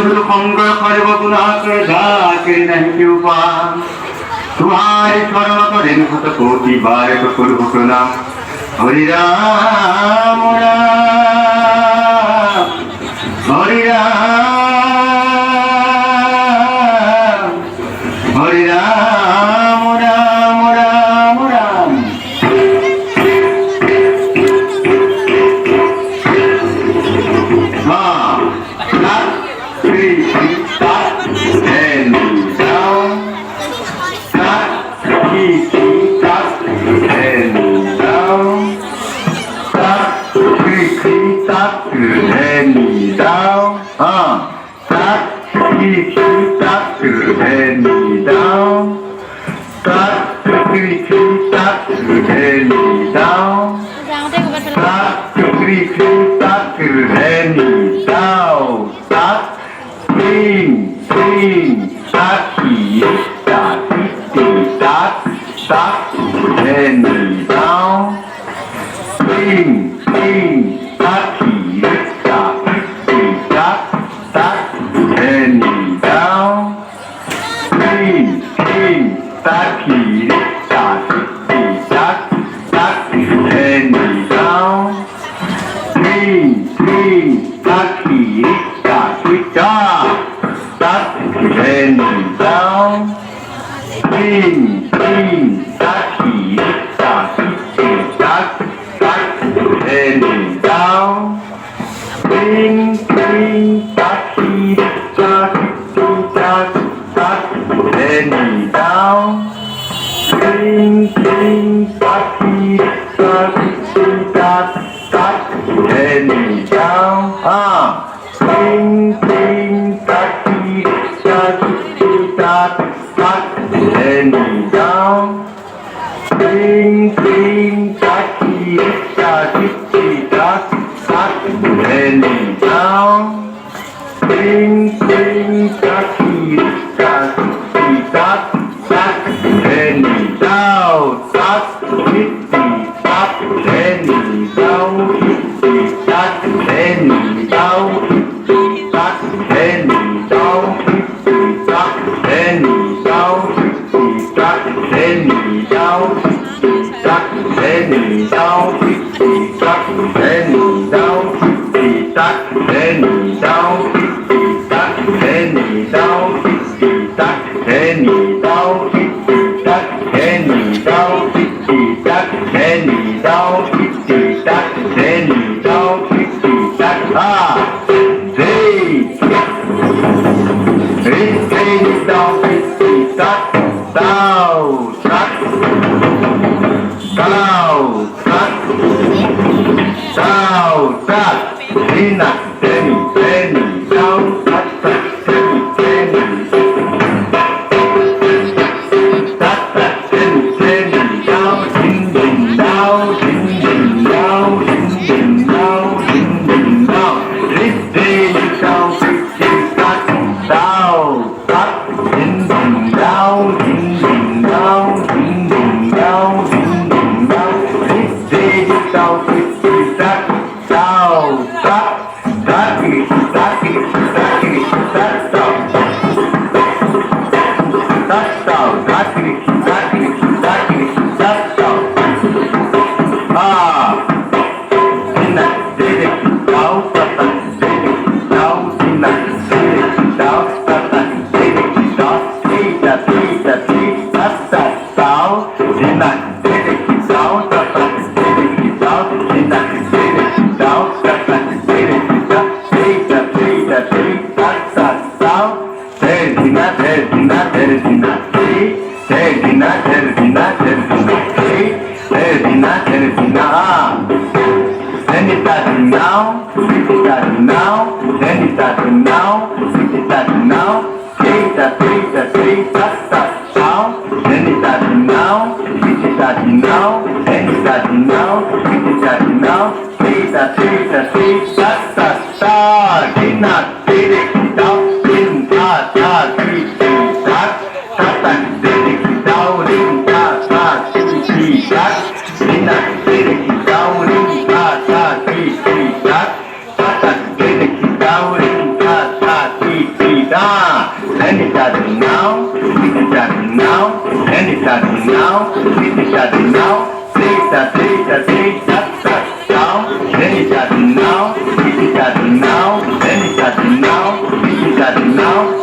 गुरु खंग करब गुनाह कर जाके नहीं क्यों पा तुम्हारे शरण करें हत कोटि बार करब प्रणाम हरि राम राम हरि राम हरि राम राम राम राम हाँ Three, stop, and down. Stop, keep, stop, and down. Stop, keep, stop, and down. Stop, keep, stop, and down. Stop, keep, stop, and down. Stop, keep, stop, and down. Stop. Ting, ting, taki, taki, ting, tak, tak, then down. Ting, ting, taki, taki, ting, tak, tak, then down. Ting, ting, taki, taki, ting, tak, tak, then down. Ting, ting, taki, taki, tak. Stop, then down. Ting, ting, taki, taki, ting, tak, tak, then down. Ting, ting, taki, taki, ting, tak, tak, then down. Ting, ting, taki, taki, ting, tak, tak, then down. Ting, ting, taki, taki, ting, tak, tak, then down. Ting, ting, taki, taki, ting, tak, tak, then down. Ting, ting, taki, taki, ting, tak, tak, then down. Tak, titti, tak, then down. Titti, tak, then down. Tak, then down. Titti, tak, then down. Titti, tak, then down. Titti, tak, then down. Titti, tak, then down. Titti, tak, then down. Titti, tak, then down. Titti, tak, then down. Titti, tak, then down. Titti, tak, then down. Titti, tak, then down. Titti, tak, down, titti, tak, down, tak, down, tak, down, tak, dina, deni, deni, down, tak, tak, deni, deni, tak, tak, deni, deni, down, din, din, down, din, din, down, din, din, down, din, din, down, din, din, down, titti, tak, down, tak, din, din, down, din, din, down, din, din, down, din, din, down, din, din, down, titti, tak, down, tak, taki, taki, taki, tak, down, tak, down, taki, taki, taki, tak, down. Dina, dede, down, tata, dede, down, dina, dede, down, tata, dede, down, tita, tita, tita, tata, down, dina, dede, down, tata, dede, down, dina, dede, down, tata, dede, down, tita, tita, tita, tata, down, dina, dina, dina, dina, dina, dina, dina, then it does now, it does now, then it does now, it does now, tita, tita, tita, tata, then it does now, it does now, then it does now, it does now, tita, tita, tita, tata, dina, didi, down, din, ta, ta, ti, ti, ta, tata, didi, down, din, ta, ta, ti, ti, ta, dina, didi, down, din, ta, ta, ti, ti, ta, tata, didi, down, din, ta, ta, ti, Ah, then it started now, it started now, then it started now, it started now. Then it started now, it started now, then it started now, it started now.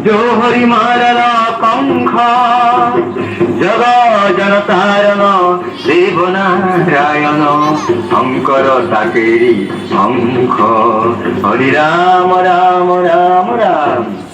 जोहरी मारल पंख जग जनतारण देवनारायण शंकर ताकेरी शंख हरि राम राम राम राम।